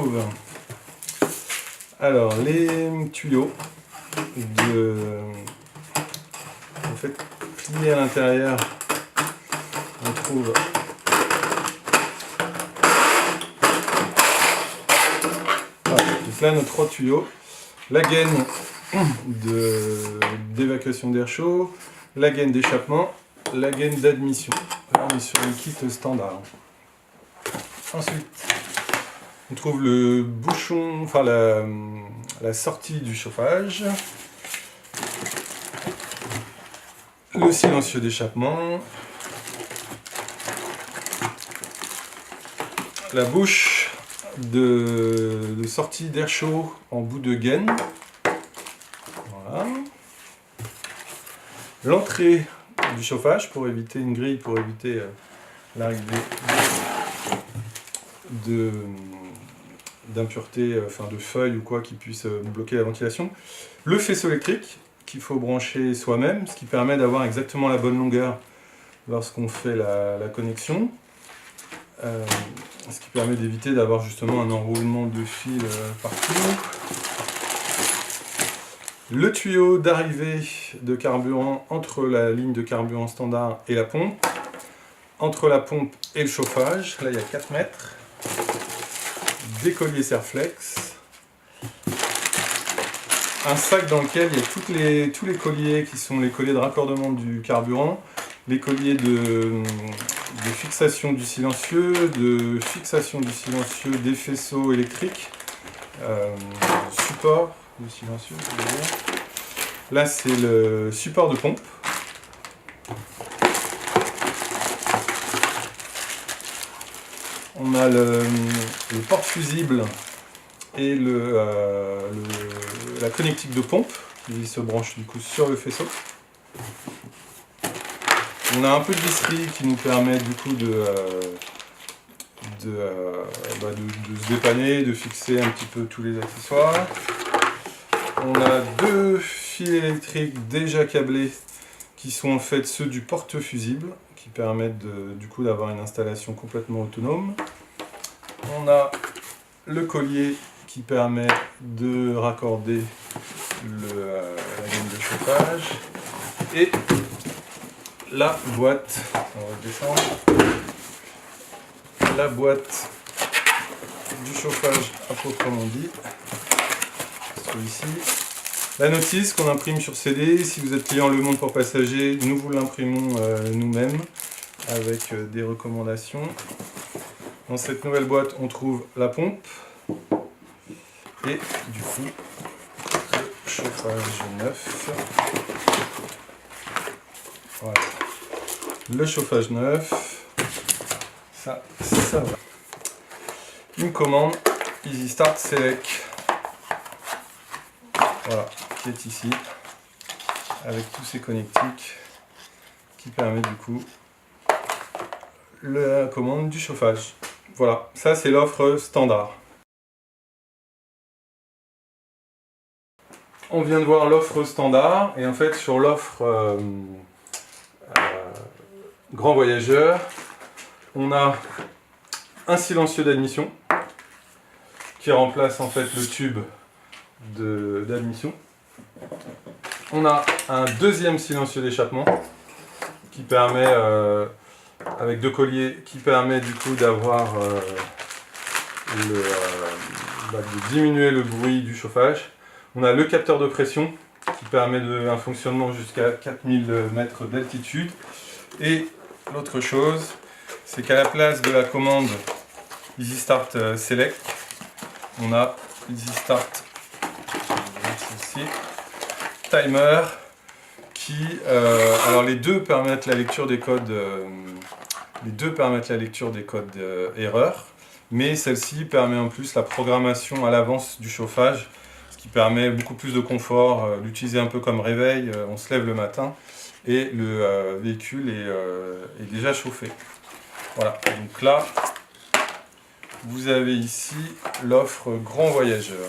trouve alors les tuyaux en fait pliés à l'intérieur. On trouve donc là nos 3 tuyaux, la gaine d'évacuation d'air chaud, la gaine d'échappement, la gaine d'admission. Là on est sur le kit standard. Ensuite on trouve le bouchon, enfin la sortie du chauffage, le silencieux d'échappement, la bouche de sortie d'air chaud en bout de gaine, voilà. L'entrée du chauffage pour éviter une grille, pour éviter l'arrivée d'impuretés, enfin de feuilles ou quoi qui puissent bloquer la ventilation. Le faisceau électrique qu'il faut brancher soi-même, ce qui permet d'avoir exactement la bonne longueur lorsqu'on fait la connexion. Ce qui permet d'éviter d'avoir justement un enroulement de fil partout. Le tuyau d'arrivée de carburant entre la ligne de carburant standard et la pompe. Entre la pompe et le chauffage, là il y a 4 mètres. Des colliers Serflex. Un sac dans lequel il y a tous les colliers qui sont les colliers de raccordement du carburant, les colliers de fixation du silencieux, des faisceaux électriques, support du silencieux. Là c'est le support de pompe. On a le porte-fusible et la connectique de pompe qui se branche du coup sur le faisceau. On a un peu de visserie qui nous permet du coup de se dépanner, de fixer un petit peu tous les accessoires. On a 2 fils électriques déjà câblés qui sont en fait ceux du porte-fusible qui permettent du coup d'avoir une installation complètement autonome. On a le collier qui permet de raccorder la gaine de chauffage et la boîte, on va descendre, la boîte du chauffage à proprement dit, celui-ci. La notice qu'on imprime sur CD, si vous êtes client Le Monde pour passagers, nous vous l'imprimons nous-mêmes avec des recommandations. Dans cette nouvelle boîte, on trouve la pompe et du coup le chauffage neuf. Voilà. Le chauffage neuf, ça va. Une commande Easy Start Select, voilà, qui est ici, avec tous ces connectiques, qui permet du coup la commande du chauffage. Voilà, ça c'est l'offre standard. On vient de voir l'offre standard, et en fait sur l'offre Grand Voyageur, on a un silencieux d'admission qui remplace en fait le tube d'admission. On a un deuxième silencieux d'échappement qui permet, avec 2 colliers, qui permet du coup d'avoir de diminuer le bruit du chauffage. On a le capteur de pression qui permet un fonctionnement jusqu'à 4000 mètres d'altitude. Et l'autre chose, c'est qu'à la place de la commande Easy Start Select, on a Easy Start Timer qui, alors les deux permettent la lecture des codes, erreurs, mais celle-ci permet en plus la programmation à l'avance du chauffage, ce qui permet beaucoup plus de confort, l'utiliser un peu comme réveil. On se lève le matin et le véhicule est déjà chauffé. Voilà, donc là vous avez ici l'offre Grand Voyageur.